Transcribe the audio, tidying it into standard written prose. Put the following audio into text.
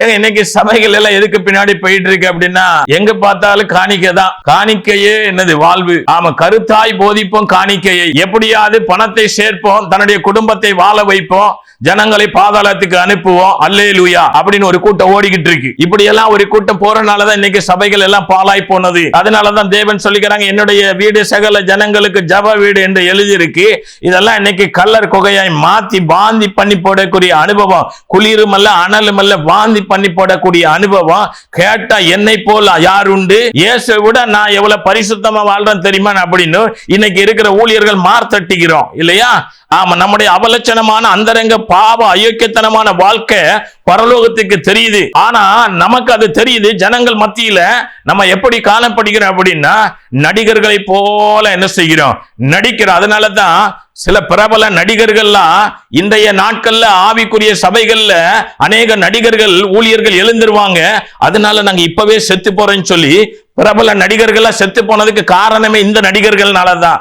இன்னைக்கு சபைகள் எல்லாம் எதுக்கு பின்னாடி போயிட்டு இருக்கு அப்படின்னா, எங்க பார்த்தாலும் காணிக்கை தான். காணிக்கையே என்னது வாழ்வு. ஆமா, கருத்தாய் போதிப்போம் காணிக்கையை. எப்படியாவது பணத்தை சேர்ப்போம், தன்னுடைய குடும்பத்தை வாழ வைப்போம், ஜனங்களை பாதாளத்துக்கு அனுப்புவோம், அல்லேலூயா அப்படின்னு ஒரு கூட்டம் ஓடிக்கிட்டு இருக்கு. இப்படி எல்லாம் ஒரு கூட்டம் போறனாலதான் இன்னைக்கு சபைகள் எல்லாம் பாழாய் போனது. அதனாலதான் தேவன் சொல்லிக்கிறாங்க, என்னுடைய வீடு சகல ஜனங்களுக்கு ஜப வீடு என்று எழுதியிருக்கு. இதெல்லாம் இன்னைக்கு கல்லர் குகையாய் மாத்தி வாந்தி பண்ணி போடக்கூடிய அனுபவம். குளிரும் அல்ல அனலும் அல்ல, வாந்தி பண்ணி போடக்கூடிய அனுபவம். கேட்டா என்னை போல யார் உண்டு, இயேசுவை விட நான் எவ்வளவு பரிசுத்தமா வாழ்றேன் தெரியுமா அப்படின்னு இன்னைக்கு இருக்கிற ஊழியர்கள் மார்த்தட்டிக்கிறோம் இல்லையா? ஆமா, நம்முடைய அவலட்சணமான அந்தரங்க பாவ அயோக்கியத்தனமான வாழ்க்கை பரலோகத்துக்கு தெரியுது. ஆனா நமக்கு அது தெரியுது. ஜனங்கள் மத்தியில நம்ம எப்படி காணப்படுகிறோம் அப்படின்னா, நடிகர்களை போல என்ன செய்கிறோம், நடிக்கிறோம். அதனாலதான் சில பிரபல நடிகர்கள்லாம் இன்றைய நாட்கள்ல ஆவிக்குரிய சபைகள்ல அநேக நடிகர்கள் ஊழியர்கள் எழுந்துருவாங்க. அதனால நாங்க இப்பவே செத்து போறோம்னு சொல்லி பிரபல நடிகர்கள்லாம் செத்து போனதுக்கு காரணமே இந்த நடிகர்கள்னாலதான்.